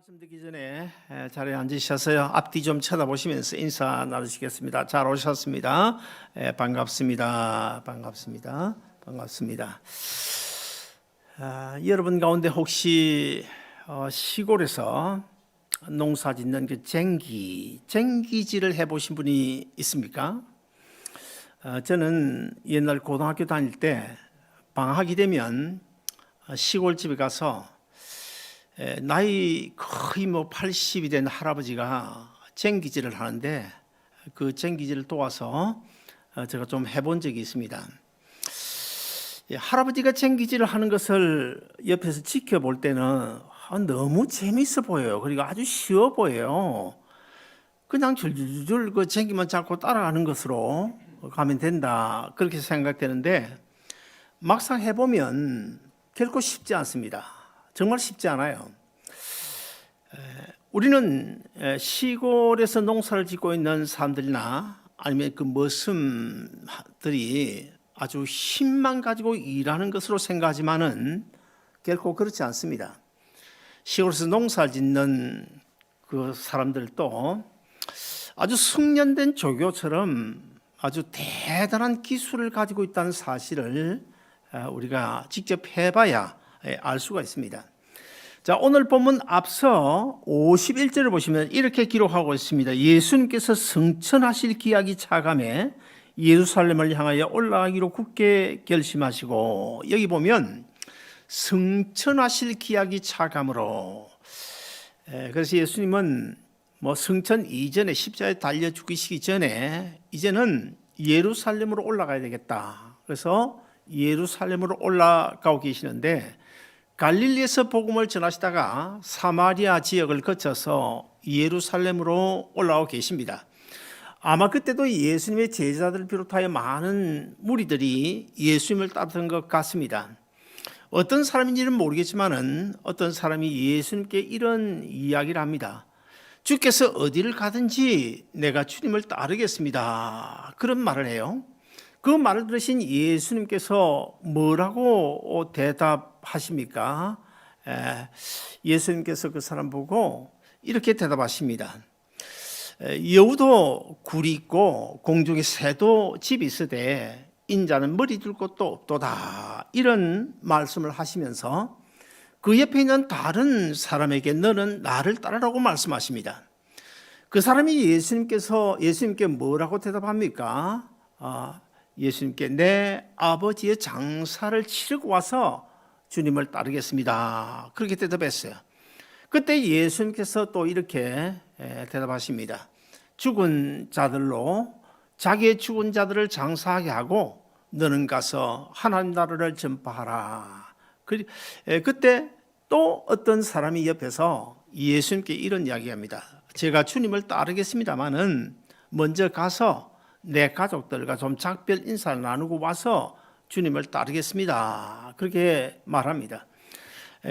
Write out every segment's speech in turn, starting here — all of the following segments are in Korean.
말씀 드리기 전에 자리에 앉으셔서요. 앞뒤 좀 쳐다보시면서 인사 나누시겠습니다. 잘 오셨습니다. 반갑습니다. 반갑습니다. 반갑습니다. 여러분 가운데 혹시 시골에서 농사 짓는 그 쟁기질을 해보신 분이 있습니까? 저는 옛날 고등학교 다닐 때 방학이 되면 시골집에 가서 나이 거의 80이 된 할아버지가 쟁기질을 하는데 그 쟁기질을 도와서 제가 좀 해본 적이 있습니다. 할아버지가 쟁기질을 하는 것을 옆에서 지켜볼 때는 너무 재밌어 보여요. 그리고 아주 쉬워 보여요. 그냥 줄줄줄 그 쟁기만 잡고 따라가는 것으로 가면 된다, 그렇게 생각되는데 막상 해보면 결코 쉽지 않습니다. 정말 쉽지 않아요. 우리는 시골에서 농사를 짓고 있는 사람들이나 아니면 그 머슴들이 아주 힘만 가지고 일하는 것으로 생각하지만은 결코 그렇지 않습니다. 시골에서 농사를 짓는 그 사람들도 아주 숙련된 조교처럼 아주 대단한 기술을 가지고 있다는 사실을 우리가 직접 해봐야 알 수가 있습니다. 자, 오늘 본문 앞서 51절을 보시면 이렇게 기록하고 있습니다. 예수님께서 승천하실 기약이 차감해 예루살렘을 향하여 올라가기로 굳게 결심하시고, 여기 보면 승천하실 기약이 차감으로, 그래서 예수님은 승천 이전에 십자가에 달려 죽으시기 전에 이제는 예루살렘으로 올라가야 되겠다. 그래서 예루살렘으로 올라가고 계시는데 갈릴리에서 복음을 전하시다가 사마리아 지역을 거쳐서 예루살렘으로 올라오고 계십니다. 아마 그때도 예수님의 제자들을 비롯하여 많은 무리들이 예수님을 따르던 것 같습니다. 어떤 사람인지는 모르겠지만은 어떤 사람이 예수님께 이런 이야기를 합니다. 주께서 어디를 가든지 내가 주님을 따르겠습니다, 그런 말을 해요. 그 말을 들으신 예수님께서 뭐라고 대답하십니까? 예수님께서 그 사람 보고 이렇게 대답하십니다. 여우도 굴이 있고 공중에 새도 집이 있으되 인자는 머리 둘 곳도 없도다, 이런 말씀을 하시면서 그 옆에 있는 다른 사람에게 너는 나를 따르라고 말씀하십니다. 그 사람이 예수님께 뭐라고 대답합니까? 예수님께 내 아버지의 장사를 치르고 와서 주님을 따르겠습니다, 그렇게 대답했어요. 그때 예수님께서 또 이렇게 대답하십니다. 죽은 자들로 자기의 죽은 자들을 장사하게 하고 너는 가서 하나님 나라를 전파하라. 그때 또 어떤 사람이 옆에서 예수님께 이런 이야기합니다. 제가 주님을 따르겠습니다마는 먼저 가서 내 가족들과 좀 작별 인사를 나누고 와서 주님을 따르겠습니다, 그렇게 말합니다.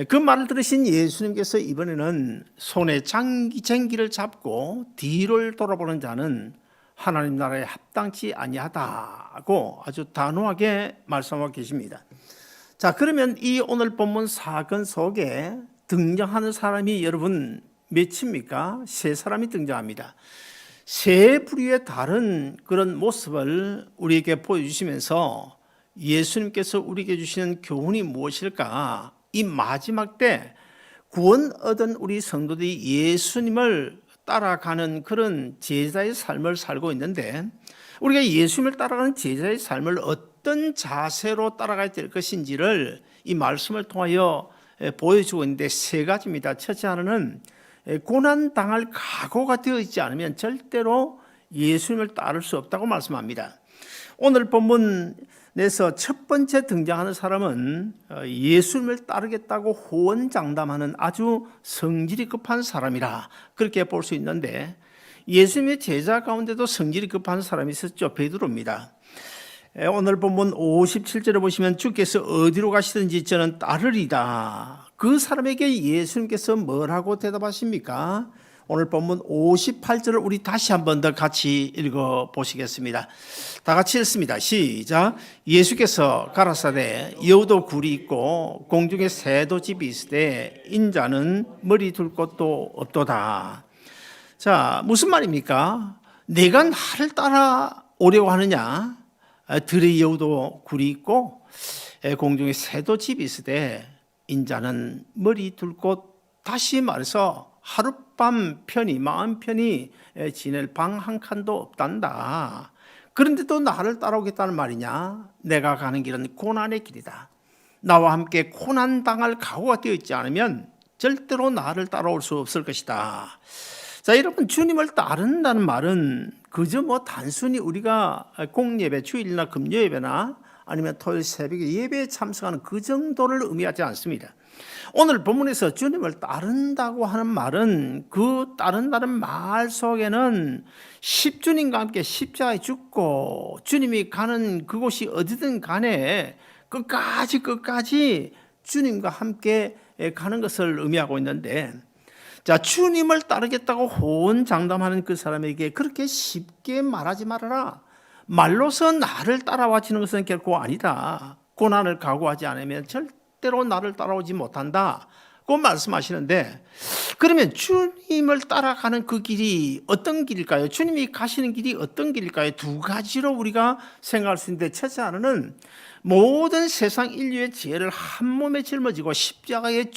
그 말을 들으신 예수님께서 이번에는 손에 쟁기를 잡고 뒤를 돌아보는 자는 하나님 나라에 합당치 아니하다고 아주 단호하게 말씀하고 계십니다. 자, 그러면 이 오늘 본문 사건 속에 등장하는 사람이 여러분 몇입니까? 세 사람이 등장합니다. 세 부류의 다른 그런 모습을 우리에게 보여주시면서 예수님께서 우리에게 주시는 교훈이 무엇일까? 이 마지막 때 구원 얻은 우리 성도들이 예수님을 따라가는 그런 제자의 삶을 살고 있는데, 우리가 예수님을 따라가는 제자의 삶을 어떤 자세로 따라가야 될 것인지를 이 말씀을 통하여 보여주고 있는데 세 가지입니다. 첫째 하나는 고난당할 각오가 되어 있지 않으면 절대로 예수님을 따를 수 없다고 말씀합니다. 오늘 본문에서 첫 번째 등장하는 사람은 예수님을 따르겠다고 호언장담하는 아주 성질이 급한 사람이라 그렇게 볼 수 있는데, 예수님의 제자 가운데도 성질이 급한 사람이 있었죠. 베드로입니다. 오늘 본문 57절에 보시면 주께서 어디로 가시든지 저는 따르리다. 그 사람에게 예수님께서 뭐라고 대답하십니까? 오늘 본문 58절을 우리 다시 한 번 더 같이 읽어 보시겠습니다. 다 같이 읽습니다. 시작. 예수께서 가라사대 여우도 굴이 있고 공중에 새도 집이 있으되 인자는 머리 둘 곳도 없도다. 자, 무슨 말입니까? 내가 나를 따라오려고 하느냐? 들의 여우도 굴이 있고 공중에 새도 집이 있으되 인자는 머리 둘 곳, 다시 말해서 하룻밤 편히 마음 편히 지낼 방 한 칸도 없단다. 그런데 또 나를 따라오겠다는 말이냐? 내가 가는 길은 고난의 길이다. 나와 함께 고난 당할 각오가 되어 있지 않으면 절대로 나를 따라올 수 없을 것이다. 자, 여러분, 주님을 따른다는 말은 그저 단순히 우리가 공예배, 주일이나 금요예배나 아니면 토요일 새벽에 예배에 참석하는 그 정도를 의미하지 않습니다. 오늘 본문에서 주님을 따른다고 하는 말은 그 따른다는 말 속에는 십주님과 함께 십자가에 죽고 주님이 가는 그곳이 어디든 간에 끝까지 주님과 함께 가는 것을 의미하고 있는데, 자, 주님을 따르겠다고 호언장담하는 그 사람에게 그렇게 쉽게 말하지 말아라. 말로서 나를 따라와지는 것은 결코 아니다. 고난을 각오하지 않으면 절대로 나를 따라오지 못한다. 그 말씀하시는데, 그러면 주님을 따라가는 그 길이 어떤 길일까요? 주님이 가시는 길이 어떤 길일까요? 두 가지로 우리가 생각할 수 있는데, 첫째 하나는 모든 세상 인류의 죄를 한 몸에 짊어지고 십자가에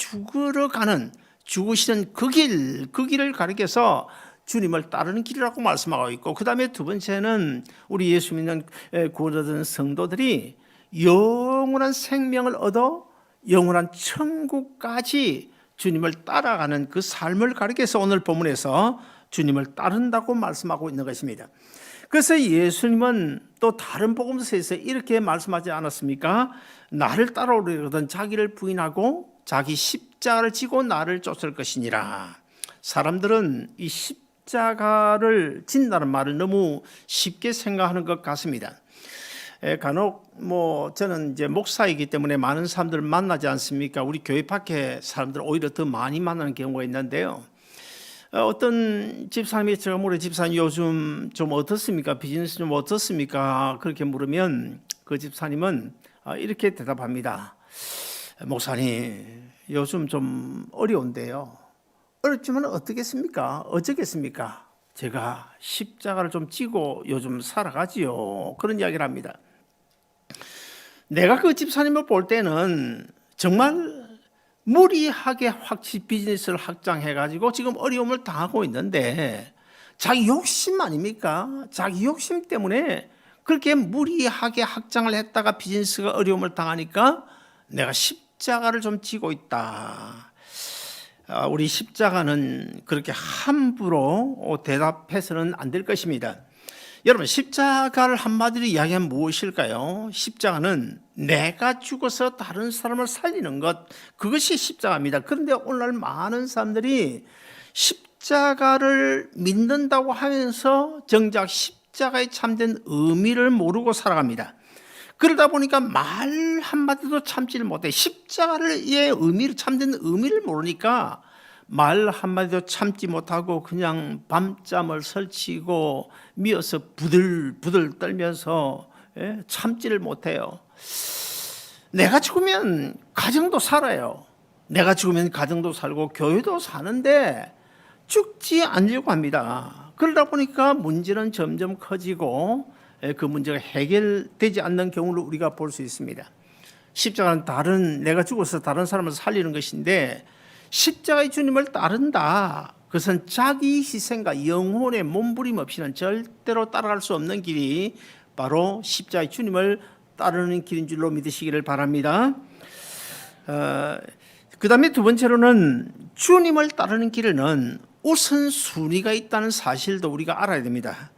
죽으시는 그 길을 가리켜서 주님을 따르는 길이라고 말씀하고 있고, 그 다음에 두 번째는 우리 예수 믿는 구원 얻은 성도들이 영원한 생명을 얻어 영원한 천국까지 주님을 따라가는 그 삶을 가리켜서 오늘 본문에서 주님을 따른다고 말씀하고 있는 것입니다. 그래서 예수님은 또 다른 복음서에서 이렇게 말씀하지 않았습니까? 나를 따라오려거든 자기를 부인하고 자기 십자가를 지고 나를 쫓을 것이니라. 사람들은 이 십자가를 진다는 말을 너무 쉽게 생각하는 것 같습니다. 간혹 저는 이제 목사이기 때문에 많은 사람들을 만나지 않습니까? 우리 교회 밖에 사람들 오히려 더 많이 만나는 경우가 있는데요. 어떤 집사님이 제가 물어, 집사님 요즘 좀 어떻습니까? 비즈니스 좀 어떻습니까? 그렇게 물으면 그 집사님은 이렇게 대답합니다. 목사님, 요즘 좀 어려운데요. 어렵지만 어쩌겠습니까? 제가 십자가를 좀 지고 요즘 살아가지요. 그런 이야기를 합니다. 내가 그 집사님을 볼 때는 정말 무리하게 비즈니스를 확장해가지고 지금 어려움을 당하고 있는데, 자기 욕심 아닙니까? 자기 욕심 때문에 그렇게 무리하게 확장을 했다가 비즈니스가 어려움을 당하니까 내가 십자가를 좀 지고 있다. 우리 십자가는 그렇게 함부로 대답해서는 안 될 것입니다. 여러분, 십자가를 한마디로 이야기하면 무엇일까요? 십자가는 내가 죽어서 다른 사람을 살리는 것, 그것이 십자가입니다. 그런데 오늘날 많은 사람들이 십자가를 믿는다고 하면서 정작 십자가의 참된 의미를 모르고 살아갑니다. 그러다 보니까 말 한마디도 참지를 못해. 십자가의 의미를, 참된 의미를 모르니까 말 한마디도 참지 못하고 그냥 밤잠을 설치고 미어서 부들부들 떨면서 참지를 못해요. 내가 죽으면 가정도 살아요. 내가 죽으면 가정도 살고 교회도 사는데 죽지 않으려고 합니다. 그러다 보니까 문제는 점점 커지고 그 문제가 해결되지 않는 경우를 우리가 볼 수 있습니다. 십자가는 내가 죽어서 다른 사람을 살리는 것인데, 십자가의 주님을 따른다, 그것은 자기 희생과 영혼의 몸부림 없이는 절대로 따라갈 수 없는 길이 바로 십자가의 주님을 따르는 길인 줄로 믿으시기를 바랍니다. 그 다음에 두 번째로는 주님을 따르는 길에는 우선순위가 있다는 사실도 우리가 알아야 됩니다.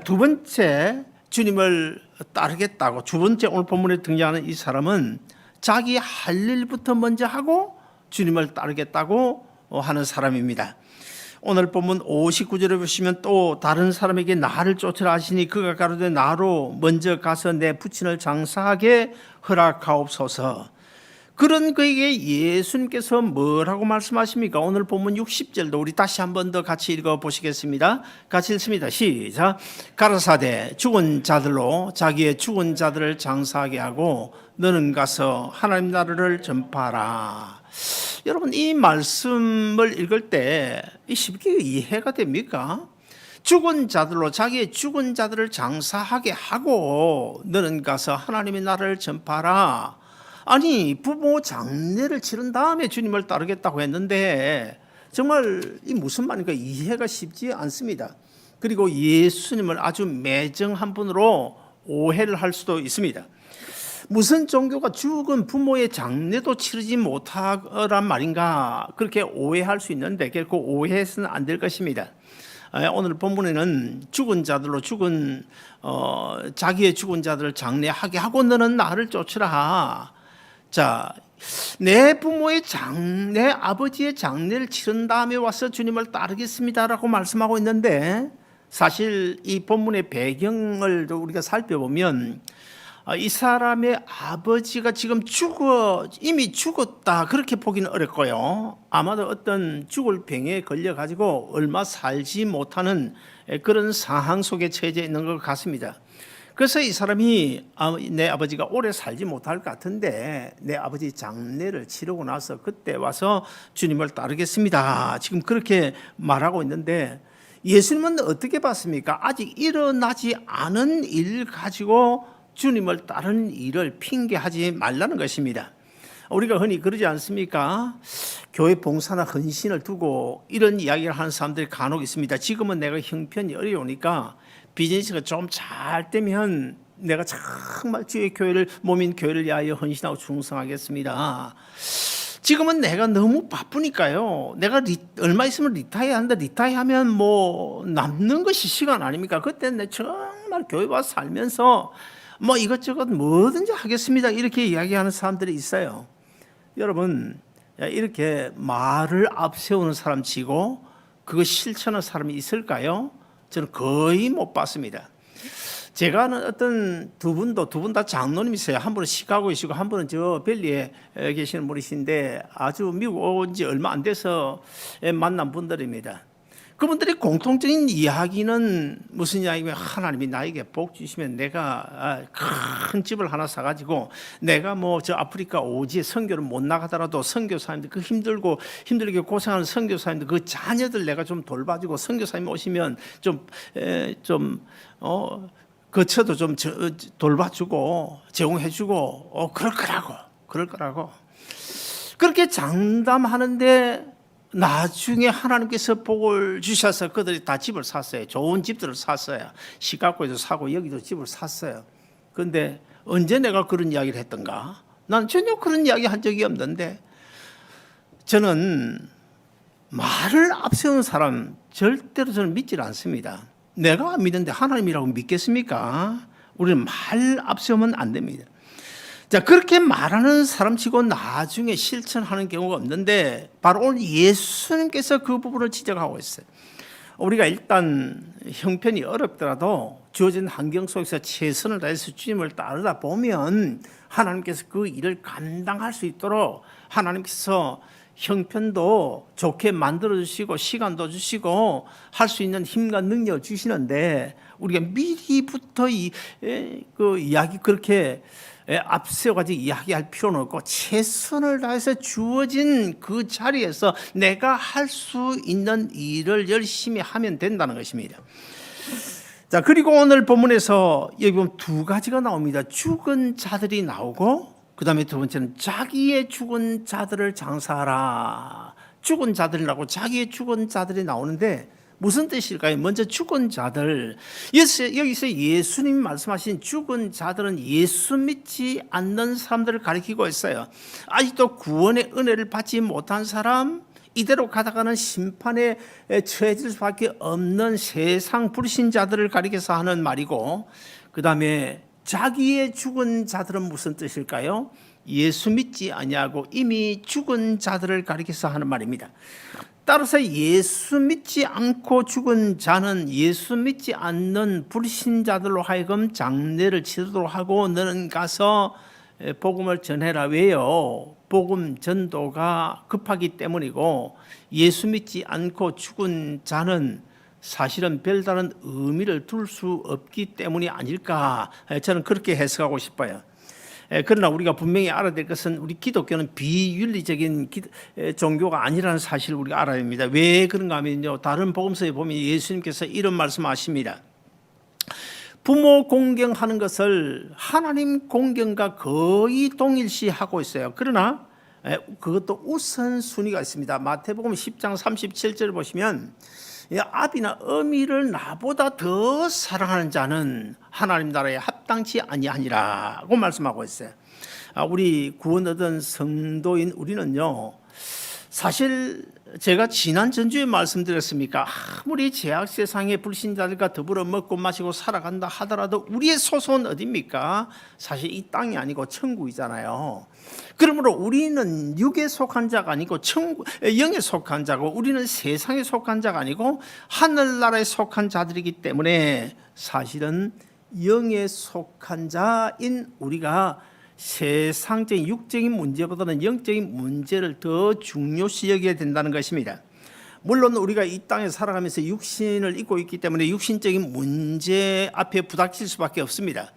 두 번째, 주님을 따르겠다고, 두 번째 오늘 본문에 등장하는 이 사람은 자기 할 일부터 먼저 하고 주님을 따르겠다고 하는 사람입니다. 오늘 본문 59절에 보시면 또 다른 사람에게 나를 쫓으라 하시니 그가 가로되 나로 먼저 가서 내 부친을 장사하게 허락하옵소서. 그런 그에게 예수님께서 뭐라고 말씀하십니까? 오늘 본문 60절도 우리 다시 한 번 더 같이 읽어보시겠습니다. 같이 읽습니다. 시작. 가라사대 죽은 자들로 자기의 죽은 자들을 장사하게 하고 너는 가서 하나님 나라를 전파하라. 여러분, 이 말씀을 읽을 때 쉽게 이해가 됩니까? 죽은 자들로 자기의 죽은 자들을 장사하게 하고 너는 가서 하나님의 나라를 전파하라. 아니, 부모 장례를 치른 다음에 주님을 따르겠다고 했는데 정말 이 무슨 말인가 이해가 쉽지 않습니다. 그리고 예수님을 아주 매정한 분으로 오해를 할 수도 있습니다. 무슨 종교가 죽은 부모의 장례도 치르지 못하란 말인가, 그렇게 오해할 수 있는데 결코 오해해서는 안 될 것입니다. 오늘 본문에는 죽은 자들로 자기의 죽은 자들을 장례하게 하고 너는 나를 쫓으라. 자, 내 부모의 내 아버지의 장례를 치른 다음에 와서 주님을 따르겠습니다라고 말씀하고 있는데, 사실 이 본문의 배경을 우리가 살펴보면 이 사람의 아버지가 지금 이미 죽었다 그렇게 보기는 어렵고요. 아마도 어떤 죽을 병에 걸려가지고 얼마 살지 못하는 그런 상황 속에 처해져 있는 것 같습니다. 그래서 이 사람이 내 아버지가 오래 살지 못할 것 같은데 내 아버지 장례를 치르고 나서 그때 와서 주님을 따르겠습니다. 지금 그렇게 말하고 있는데, 예수님은 어떻게 봤습니까? 아직 일어나지 않은 일 가지고 주님을 따르는 일을 핑계하지 말라는 것입니다. 우리가 흔히 그러지 않습니까? 교회 봉사나 헌신을 두고 이런 이야기를 하는 사람들이 간혹 있습니다. 지금은 내가 형편이 어려우니까 비즈니스가 좀 잘 되면 내가 정말 주의 교회를, 몸인 교회를 위하여 헌신하고 충성하겠습니다. 지금은 내가 너무 바쁘니까요. 내가 얼마 있으면 리타이어 한다. 리타이어하면 뭐 남는 것이 시간 아닙니까? 그때 내 정말 교회 와서 살면서 뭐 이것저것 뭐든지 하겠습니다. 이렇게 이야기하는 사람들이 있어요. 여러분, 이렇게 말을 앞세우는 사람 치고 그거 실천하는 사람이 있을까요? 저는 거의 못 봤습니다. 제가 아는 어떤 두 분 다 장로님이세요. 한 분은 시카고이시고 한 분은 저 벨리에 계시는 분이신데 아주 미국 온 지 얼마 안 돼서 만난 분들입니다. 그분들이 공통적인 이야기는 무슨 이야기냐면, 하나님이 나에게 복 주시면 내가 큰 집을 하나 사가지고 내가 뭐 저 아프리카 오지에 선교를 못 나가더라도 선교사님들, 그 힘들게 고생하는 선교사님들 그 자녀들 내가 좀 돌봐주고, 선교사님 오시면 거처도 좀 돌봐주고 제공해주고 그럴 거라고 그렇게 장담하는데, 나중에 하나님께서 복을 주셔서 그들이 다 집을 샀어요. 좋은 집들을 샀어요. 시카고에도 사고 여기도 집을 샀어요. 그런데 언제 내가 그런 이야기를 했던가? 난 전혀 그런 이야기 한 적이 없는데, 저는 말을 앞세우는 사람 절대로 저는 믿질 않습니다. 내가 안 믿는데 하나님이라고 믿겠습니까? 우리는 말 앞세우면 안 됩니다. 자, 그렇게 말하는 사람치고 나중에 실천하는 경우가 없는데, 바로 오늘 예수님께서 그 부분을 지적하고 있어요. 우리가 일단 형편이 어렵더라도 주어진 환경 속에서 최선을 다해서 주님을 따르다 보면 하나님께서 그 일을 감당할 수 있도록 하나님께서 형편도 좋게 만들어주시고 시간도 주시고 할 수 있는 힘과 능력을 주시는데, 우리가 미리부터 그 이야기 그렇게 앞세워가지고 이야기할 필요는 없고, 최선을 다해서 주어진 그 자리에서 내가 할 수 있는 일을 열심히 하면 된다는 것입니다. 자, 그리고 오늘 본문에서 여기 보면 두 가지가 나옵니다. 죽은 자들이 나오고, 그 다음에 두 번째는 자기의 죽은 자들을 장사하라. 죽은 자들이라고 자기의 죽은 자들이 나오는데 무슨 뜻일까요? 먼저 죽은 자들, 여기서 예수님이 말씀하신 죽은 자들은 예수 믿지 않는 사람들을 가리키고 있어요. 아직도 구원의 은혜를 받지 못한 사람, 이대로 가다가는 심판에 처해질 수밖에 없는 세상 불신자들을 가리켜서 하는 말이고, 그 다음에 자기의 죽은 자들은 무슨 뜻일까요? 예수 믿지 아니하고 이미 죽은 자들을 가리켜서 하는 말입니다. 따라서 예수 믿지 않고 죽은 자는 예수 믿지 않는 불신자들로 하여금 장례를 치르도록 하고 너는 가서 복음을 전해라. 왜요? 복음 전도가 급하기 때문이고 예수 믿지 않고 죽은 자는 사실은 별다른 의미를 둘 수 없기 때문이 아닐까, 저는 그렇게 해석하고 싶어요. 그러나 우리가 분명히 알아야 될 것은 우리 기독교는 비윤리적인 종교가 아니라는 사실을 우리가 알아야 합니다. 왜 그런가 하면요, 다른 복음서에 보면 예수님께서 이런 말씀하십니다. 부모 공경하는 것을 하나님 공경과 거의 동일시하고 있어요. 그러나 그것도 우선순위가 있습니다. 마태복음 10장 37절을 보시면 아비나 어미를 나보다 더 사랑하는 자는 하나님 나라에 합당치 아니하니라고 말씀하고 있어요. 우리 구원 얻은 성도인 우리는요, 사실 제가 지난 전주에 말씀드렸습니까? 아무리 제약 세상의 불신자들과 더불어 먹고 마시고 살아간다 하더라도 우리의 소속은 어디입니까? 사실 이 땅이 아니고 천국이잖아요. 그러므로 우리는 육에 속한 자가 아니고 영에 속한 자고, 우리는 세상에 속한 자가 아니고 하늘나라에 속한 자들이기 때문에 사실은 영에 속한 자인 우리가 세상적인 육적인 문제보다는 영적인 문제를 더 중요시 여겨야 된다는 것입니다. 물론 우리가 이 땅에 살아가면서 육신을 입고 있기 때문에 육신적인 문제 앞에 부닥칠 수밖에 없습니다.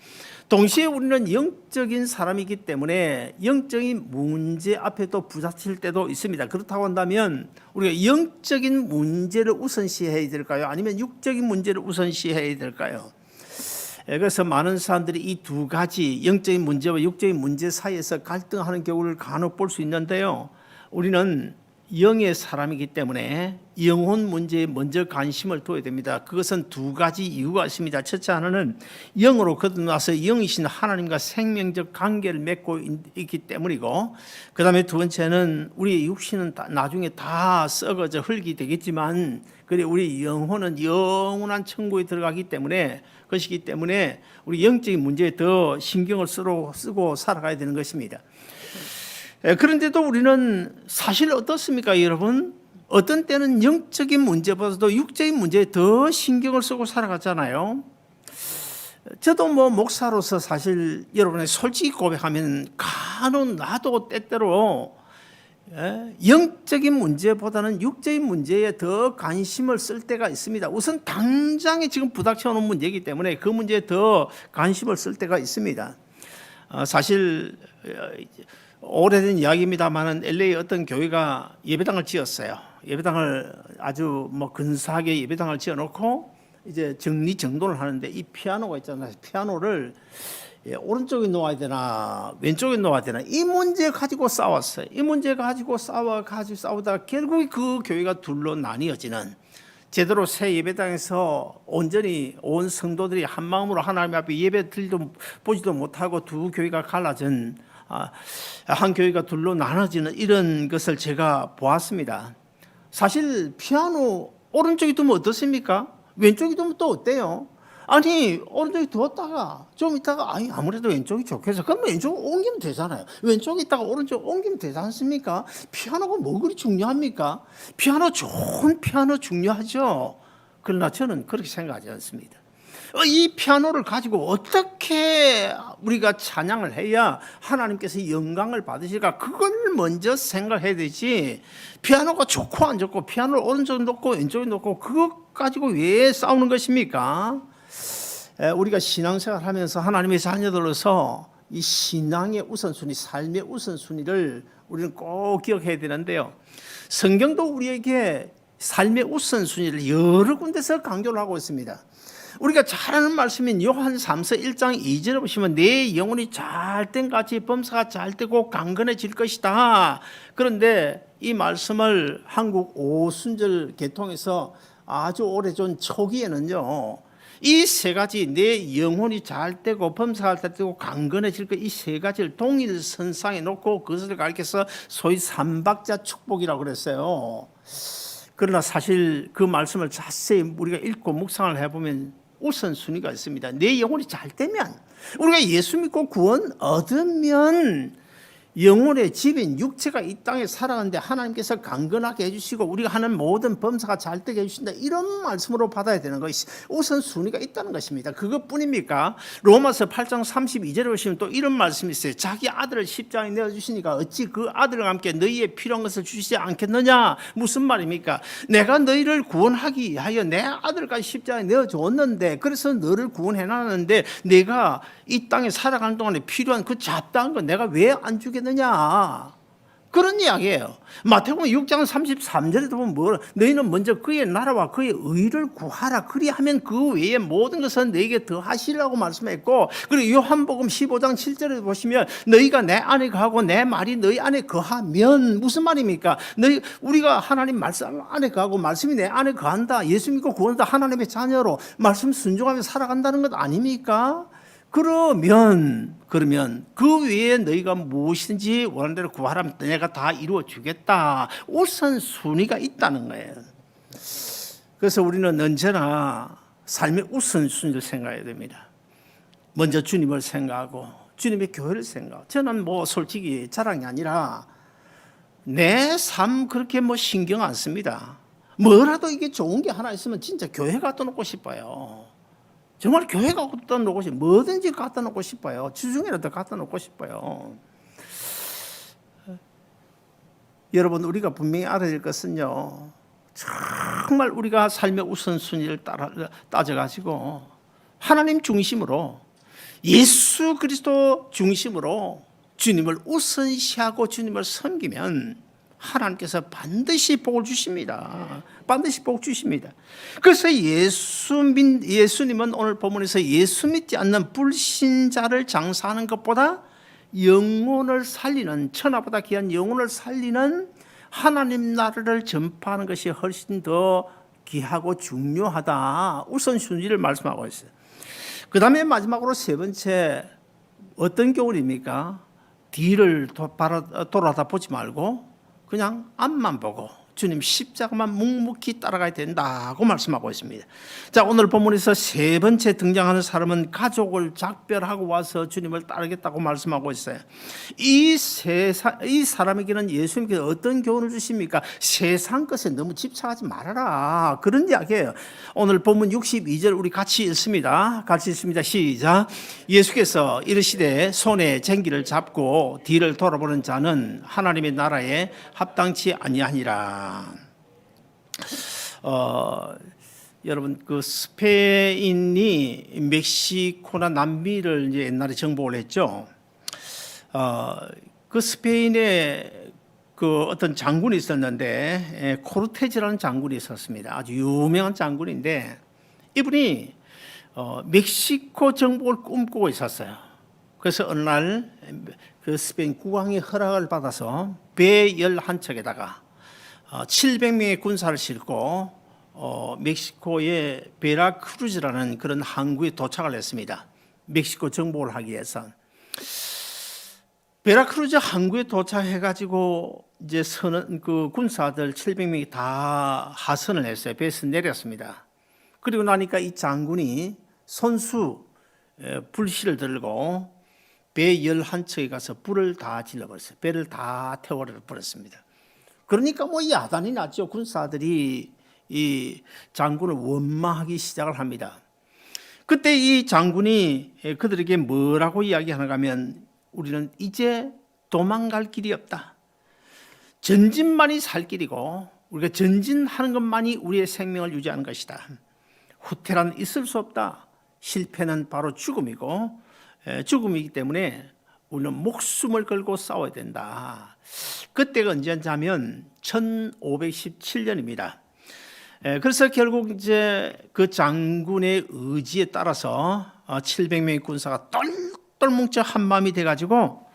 동시에 우리는 영적인 사람이기 때문에 영적인 문제 앞에 또 부닥칠 때도 있습니다. 그렇다고 한다면 우리가 영적인 문제를 우선시해야 될까요? 아니면 육적인 문제를 우선시해야 될까요? 그래서 많은 사람들이 이 두 가지 영적인 문제와 육적인 문제 사이에서 갈등하는 경우를 간혹 볼 수 있는데요, 우리는 영의 사람이기 때문에 영혼 문제에 먼저 관심을 둬야 됩니다. 그것은 두 가지 이유가 있습니다. 첫째 하나는 영으로 거듭나서 영이신 하나님과 생명적 관계를 맺고 있기 때문이고, 그 다음에 두 번째는 우리 육신은 나중에 다 썩어져 흙이 되겠지만 그래 우리 영혼은 영원한 천국에 들어가기 때문에, 것이기 때문에 우리 영적인 문제에 더 신경을 쓰고 살아가야 되는 것입니다. 그런데도 우리는 사실 어떻습니까, 여러분? 어떤 때는 영적인 문제보다도 육적인 문제에 더 신경을 쓰고 살아가잖아요. 저도 목사로서 사실 여러분의 솔직히 고백하면 간혹 나도 때때로 영적인 문제보다는 육적인 문제에 더 관심을 쓸 때가 있습니다. 우선 당장에 지금 부닥쳐오는 문제이기 때문에 그 문제에 더 관심을 쓸 때가 있습니다. 사실 오래된 이야기입니다만 LA 어떤 교회가 예배당을 지었어요. 예배당을 아주 근사하게 예배당을 지어놓고 이제 정리정돈을 하는데, 이 피아노가 있잖아요. 피아노를 오른쪽에 놓아야 되나 왼쪽에 놓아야 되나, 이 문제 가지고 싸웠어요. 이 문제 가지고 싸우다가 결국 그 교회가 둘로 나뉘어지는, 제대로 새 예배당에서 온전히 온 성도들이 한 마음으로 하나님 앞에 예배 드리도 보지도 못하고 두 교회가 갈라진, 한 교회가 둘로 나눠지는 이런 것을 제가 보았습니다. 사실 피아노 오른쪽에 두면 어떻습니까? 왼쪽에 두면 또 어때요? 아니 오른쪽에 두었다가 좀 있다가 아무래도 왼쪽이 좋겠어. 그러면 왼쪽 옮기면 되잖아요. 왼쪽에 있다가 오른쪽 옮기면 되지 않습니까? 피아노가 뭐 그리 중요합니까? 좋은 피아노 중요하죠. 그러나 저는 그렇게 생각하지 않습니다. 이 피아노를 가지고 어떻게 우리가 찬양을 해야 하나님께서 영광을 받으실까, 그걸 먼저 생각해야 되지, 피아노가 좋고 안 좋고 피아노를 오른쪽에 놓고 왼쪽에 놓고 그것 가지고 왜 싸우는 것입니까? 우리가 신앙생활 하면서 하나님의 자녀들로서 이 신앙의 우선순위, 삶의 우선순위를 우리는 꼭 기억해야 되는데요, 성경도 우리에게 삶의 우선순위를 여러 군데서 강조를 하고 있습니다. 우리가 잘 아는 말씀인 요한 3서 1장 2절에 보시면 내 영혼이 잘된 같이 범사가 잘되고 강건해질 것이다. 그런데 이 말씀을 한국 오순절 계통에서 아주 오래전 초기에는요, 이 세 가지, 내 영혼이 잘되고 범사가 잘되고 강건해질 것, 이 세 가지를 동일선상에 놓고 그것을 가리켜서 소위 삼박자 축복이라고 그랬어요. 그러나 사실 그 말씀을 자세히 우리가 읽고 묵상을 해보면 우선순위가 있습니다. 내 영혼이 잘 되면, 우리가 예수 믿고 구원 얻으면 영혼의 집인 육체가 이 땅에 살아가는데 하나님께서 강건하게 해주시고 우리가 하는 모든 범사가 잘 되게 해주신다, 이런 말씀으로 받아야 되는 것이 우선순위가 있다는 것입니다. 그것뿐입니까? 로마서 8장 32절에 보시면 또 이런 말씀이 있어요. 자기 아들을 십자가에 내어주시니까 어찌 그 아들과 함께 너희의 필요한 것을 주시지 않겠느냐. 무슨 말입니까? 내가 너희를 구원하기 위하여 내 아들까지 십자가에 내어줬는데, 그래서 너를 구원해놨는데 내가 이 땅에 살아가는 동안에 필요한 그 잡다한 거 내가 왜 안 주겠느냐, 그런 이야기예요. 마태복음 6장 33절에도 보면 뭐, 너희는 먼저 그의 나라와 그의 의를 구하라, 그리하면 그 외의 모든 것은 너에게 더하시라고 말씀했고, 그리고 요한복음 15장 7절에 보시면 너희가 내 안에 거하고 내 말이 너희 안에 거하면, 무슨 말입니까? 우리가 하나님 말씀 안에 거하고 말씀이 내 안에 거한다, 예수 믿고 구원한다, 하나님의 자녀로 말씀 순종하며 살아간다는 것 아닙니까? 그러면 그 외에 너희가 무엇이든지 원하는 대로 구하라면 내가 다 이루어 주겠다. 우선순위가 있다는 거예요. 그래서 우리는 언제나 삶의 우선순위를 생각해야 됩니다. 먼저 주님을 생각하고 주님의 교회를 생각하고. 저는 뭐 솔직히 자랑이 아니라 내 삶 그렇게 뭐 신경 안 씁니다. 뭐라도 이게 좋은 게 하나 있으면 진짜 교회 갖다 놓고 싶어요. 정말 교회 갖다 놓고 싶어요. 뭐든지 갖다 놓고 싶어요. 주중이라도 갖다 놓고 싶어요. 여러분, 우리가 분명히 알아야 될 것은요, 정말 우리가 삶의 우선순위를 따져가지고 하나님 중심으로, 예수 그리스도 중심으로 주님을 우선시하고 주님을 섬기면 하나님께서 반드시 복을 주십니다. 반드시 복 주십니다. 그래서 예수님은 오늘 본문에서 예수 믿지 않는 불신자를 장사하는 것보다 영혼을 살리는, 천하보다 귀한 영혼을 살리는 하나님 나라를 전파하는 것이 훨씬 더 귀하고 중요하다, 우선순위를 말씀하고 있어요. 그 다음에 마지막으로 세 번째, 어떤 교훈입니까? 뒤를 돌아다 보지 말고 그냥 앞만 보고 주님 십자가만 묵묵히 따라가야 된다고 말씀하고 있습니다. 자, 오늘 본문에서 세 번째 등장하는 사람은 가족을 작별하고 와서 주님을 따르겠다고 말씀하고 있어요. 이 사람에게는 예수님께서 어떤 교훈을 주십니까? 세상 것에 너무 집착하지 말아라, 그런 이야기예요. 오늘 본문 62절 우리 같이 읽습니다. 시작. 예수께서 이르시되 손에 쟁기를 잡고 뒤를 돌아보는 자는 하나님의 나라에 합당치 아니하니라. 여러분, 그 스페인이 멕시코나 남미를 이제 옛날에 정복을 했죠. 그 스페인에 그 어떤 장군이 있었는데, 코르테즈라는 장군이 있었습니다. 아주 유명한 장군인데, 이분이 멕시코 정복을 꿈꾸고 있었어요. 그래서 어느 날 그 스페인 국왕의 허락을 받아서 배 11척에다가 700명의 군사를 싣고 멕시코의 베라크루즈라는 그런 항구에 도착을 했습니다. 멕시코 정복을 하기 위해서. 베라크루즈 항구에 도착해가지고 이제 그 군사들 700명이 다 하선을 했어요. 배에서 내렸습니다. 그리고 나니까 이 장군이 손수 불씨를 들고 배 11척에 가서 불을 다 질러버렸어요. 배를 다 태워버렸습니다. 그러니까 뭐 야단이 났죠. 군사들이 이 장군을 원망하기 시작을 합니다. 그때 이 장군이 그들에게 뭐라고 이야기하는가 하면, 우리는 이제 도망갈 길이 없다. 전진만이 살 길이고 우리가 전진하는 것만이 우리의 생명을 유지하는 것이다. 후퇴란 있을 수 없다. 실패는 바로 죽음이고 죽음이기 때문에 우리는 목숨을 걸고 싸워야 된다. 그때가 언제냐면 1517년입니다. 그래서 결국 이제 그 장군의 의지에 따라서 700명의 군사가 똘똘 뭉쳐 한 마음이 돼가지고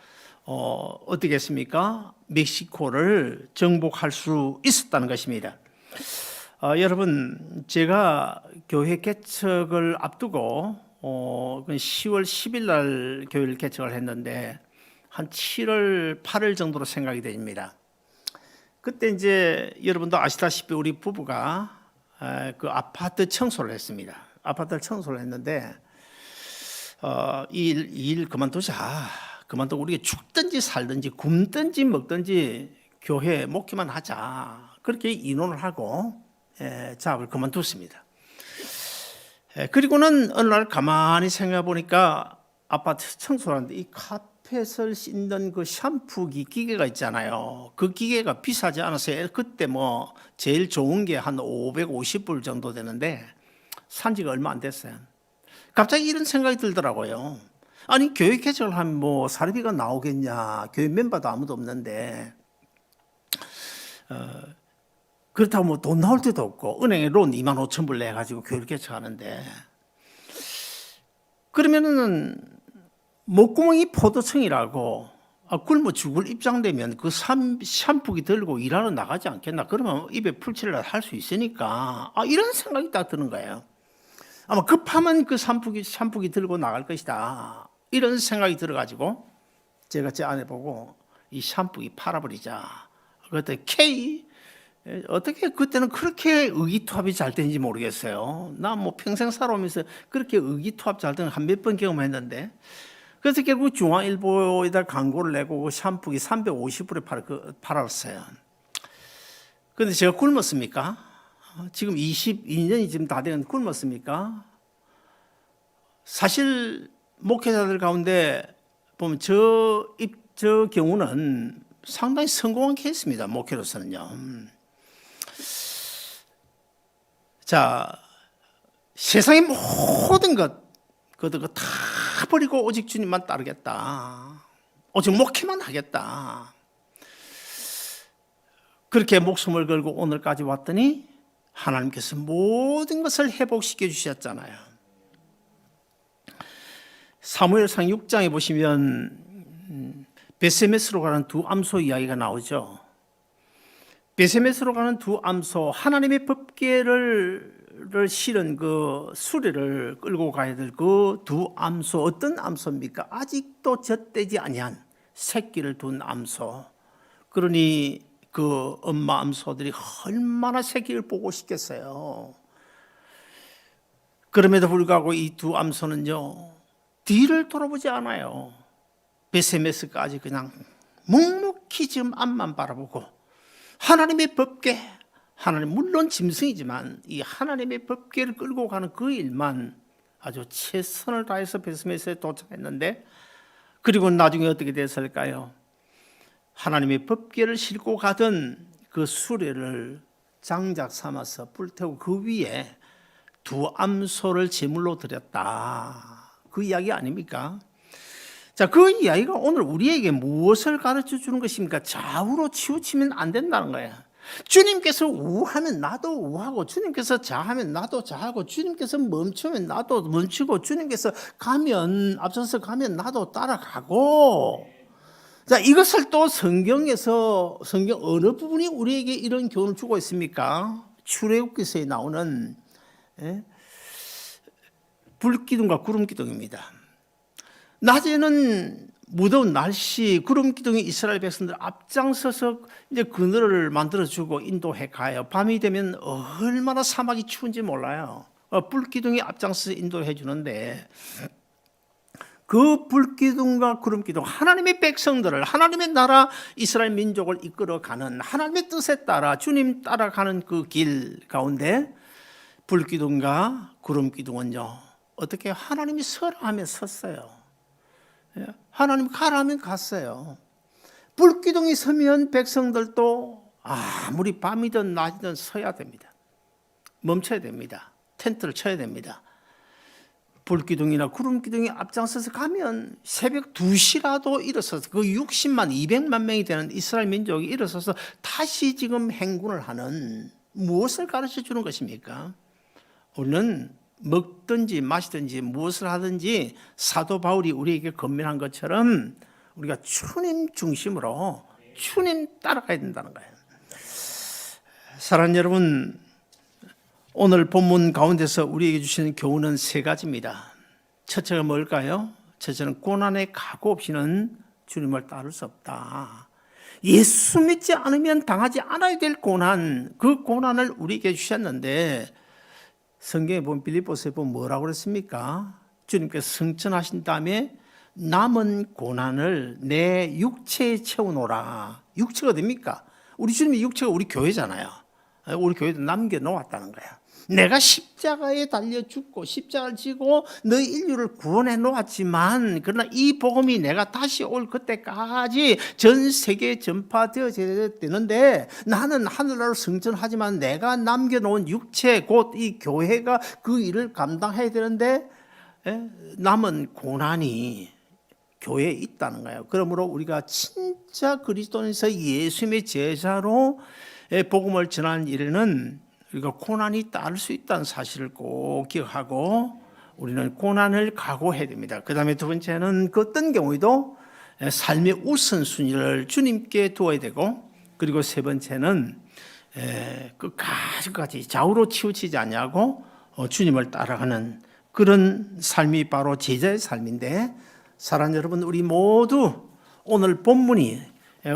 어떻게 했습니까? 멕시코를 정복할 수 있었다는 것입니다. 여러분, 제가 교회 개척을 앞두고 10월 10일 날 교회를 개척을 했는데 한 7월 8일 정도로 생각이 됩니다. 그때 이제 여러분도 아시다시피 우리 부부가 그 아파트 청소를 했습니다. 아파트를 청소를 했는데 이 일 그만두자. 그만두고 우리가 죽든지 살든지 굶든지 먹든지 교회 목회만 하자. 그렇게 인원을 하고 작업을 그만뒀습니다. 그리고는 어느 날 가만히 생각해 보니까 아파트 청소를 하는데 이 카펫을 씻는 그 샴푸기 기계가 있잖아요. 그 기계가 비싸지 않았어요. 그때 뭐 제일 좋은 게 한 550불 정도 되는데 산 지가 얼마 안 됐어요. 갑자기 이런 생각이 들더라고요. 아니 교회 개척을 하면 뭐 사례비가 나오겠냐. 교회 멤버도 아무도 없는데 그렇다고 뭐 돈 나올 때도 없고 은행에 론 25,000불 내가지고 교회를 개척하는데 그러면은 목구멍이 포도청이라고 굶어 죽을 입장되면 그 샴푸기 들고 일하러 나가지 않겠나. 그러면 입에 풀칠을 할 수 있으니까 이런 생각이 딱 드는 거예요. 아마 급하면 그 샴푸기 들고 나갈 것이다. 이런 생각이 들어가지고 제가 제 아내 보고 이 샴푸기 팔아버리자. 그때 K 어떻게 그때는 그렇게 의기투합이 잘 되는지 모르겠어요. 나 뭐 평생 살아오면서 그렇게 의기투합 잘 되는 한 몇 번 경험했는데 그래서 결국 중앙일보에다 광고를 내고 그 샴푸기 350불에 팔았어요. 그런데 제가 굶었습니까? 지금 22년이 지금 다 된 굶었습니까? 사실 목회자들 가운데 보면 저 경우는 상당히 성공한 케이스입니다. 목회로서는요. 자, 세상의 모든 그거 다 버리고 오직 주님만 따르겠다. 오직 목회만 하겠다. 그렇게 목숨을 걸고 오늘까지 왔더니 하나님께서 모든 것을 회복시켜 주셨잖아요. 사무엘상 6장에 보시면 베세메스로 가는 두 암소 이야기가 나오죠. 베세메스로 가는 두 암소, 하나님의 법궤를 실은 그 수레를 끌고 가야 될 그 두 암소, 어떤 암소입니까? 아직도 젖되지 아니한 새끼를 둔 암소. 그러니 그 엄마 암소들이 얼마나 새끼를 보고 싶겠어요. 그럼에도 불구하고 이 두 암소는요, 뒤를 돌아보지 않아요. 베세메스까지 그냥 묵묵히 지금 앞만 바라보고 하나님의 법궤, 하나님 물론 짐승이지만 이 하나님의 법궤를 끌고 가는 그 일만 아주 최선을 다해서 베세메스에 도착했는데, 그리고 나중에 어떻게 됐을까요? 하나님의 법궤를 싣고 가던 그 수레를 장작 삼아서 불태우고 그 위에 두 암소를 제물로 드렸다. 그 이야기 아닙니까? 자, 그 이야기가 오늘 우리에게 무엇을 가르쳐 주는 것입니까? 좌우로 치우치면 안 된다는 거예요. 주님께서 우하면 나도 우하고, 주님께서 좌하면 나도 좌하고, 주님께서 멈추면 나도 멈추고, 주님께서 앞서서 가면 나도 따라가고. 자, 이것을 또 성경 어느 부분이 우리에게 이런 교훈을 주고 있습니까? 출애굽기서에 나오는 불기둥과 구름기둥입니다. 낮에는 무더운 날씨, 구름기둥이 이스라엘 백성들 앞장서서 이제 그늘을 만들어주고 인도해 가요. 밤이 되면 얼마나 사막이 추운지 몰라요. 불기둥이 앞장서서 인도해 주는데, 그 불기둥과 구름기둥, 하나님의 백성들을, 하나님의 나라 이스라엘 민족을 이끌어가는 하나님의 뜻에 따라 주님 따라가는 그 길 가운데 불기둥과 구름기둥은요, 어떻게 하나님이 서라 하면 섰어요. 하나님 가라 하면 갔어요. 불기둥이 서면 백성들도 아무리 밤이든 낮이든 서야 됩니다. 멈춰야 됩니다. 텐트를 쳐야 됩니다. 불기둥이나 구름기둥이 앞장서서 가면 새벽 2시라도 일어서서 그 60만 200만 명이 되는 이스라엘 민족이 일어서서 다시 지금 행군을 하는, 무엇을 가르쳐 주는 것입니까? 우리는 먹든지 마시든지 무엇을 하든지 사도 바울이 우리에게 권면한 것처럼 우리가 주님 중심으로 주님 따라가야 된다는 거예요. 사랑하는 여러분, 오늘 본문 가운데서 우리에게 주시는 교훈은 3가지입니다. 첫째가 뭘까요? 첫째는 고난에 각오 없이는 주님을 따를 수 없다. 예수 믿지 않으면 당하지 않아야 될 고난, 그 고난을 우리에게 주셨는데, 성경에 보면 빌립보서에 보면 뭐라고 그랬습니까? 주님께서 승천하신 다음에 남은 고난을 내 육체에 채워놓으라. 육체가 됩니까? 우리 주님의 육체가 우리 교회잖아요. 우리 교회도 남겨놓았다는 거야. 내가 십자가에 달려 죽고 십자가를 지고 너희 인류를 구원해 놓았지만, 그러나 이 복음이 내가 다시 올 그때까지 전 세계에 전파되어야 되는데, 나는 하늘나라로 승천하지만 내가 남겨놓은 육체 곧 이 교회가 그 일을 감당해야 되는데 남은 고난이 교회에 있다는 거예요. 그러므로 우리가 진짜 그리스도인에서 예수님의 제자로 복음을 전하는 일에는 우리가 고난이 따를 수 있다는 사실을 꼭 기억하고 우리는 고난을 각오해야 됩니다. 그 다음에 두 번째는 그 어떤 경우에도 삶의 우선순위를 주님께 두어야 되고, 그리고 세 번째는 끝까지 좌우로 치우치지 않냐고 주님을 따라가는 그런 삶이 바로 제자의 삶인데, 사랑하는 여러분, 우리 모두 오늘 본문이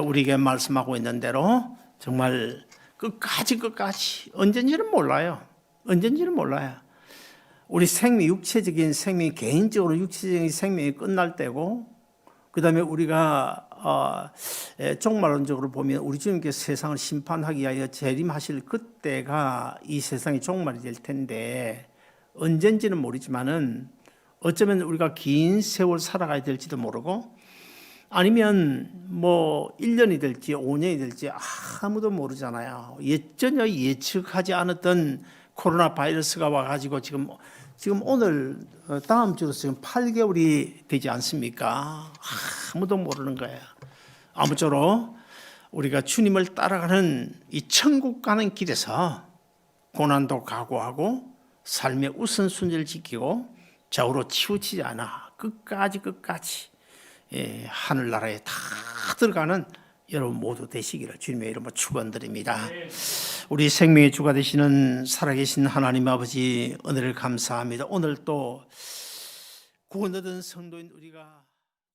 우리에게 말씀하고 있는 대로 정말 끝까지 언젠지는 몰라요. 우리 생명, 육체적인 생명이 개인적으로 육체적인 생명이 끝날 때고, 그 다음에 우리가 종말론적으로 보면 우리 주님께서 세상을 심판하기 위하여 재림하실 그때가 이 세상의 종말이 될 텐데, 언젠지는 모르지만은 어쩌면 우리가 긴 세월 살아가야 될지도 모르고, 아니면 뭐 1년이 될지 5년이 될지 아무도 모르잖아요. 전혀 예측하지 않았던 코로나 바이러스가 와가지고 지금 오늘 다음 주로 지금 8개월이 되지 않습니까? 아무도 모르는 거예요. 아무쪼록 우리가 주님을 따라가는 이 천국 가는 길에서 고난도 각오하고 삶의 우선순위를 지키고 좌우로 치우치지 않아 끝까지 하늘나라에 다 들어가는 여러분 모두 되시기를 주님의 이름으로 축원드립니다. 우리 생명의 주가 되시는 살아계신 하나님 아버지, 은혜를 감사합니다. 오늘 또 구원 얻은 성도인 우리가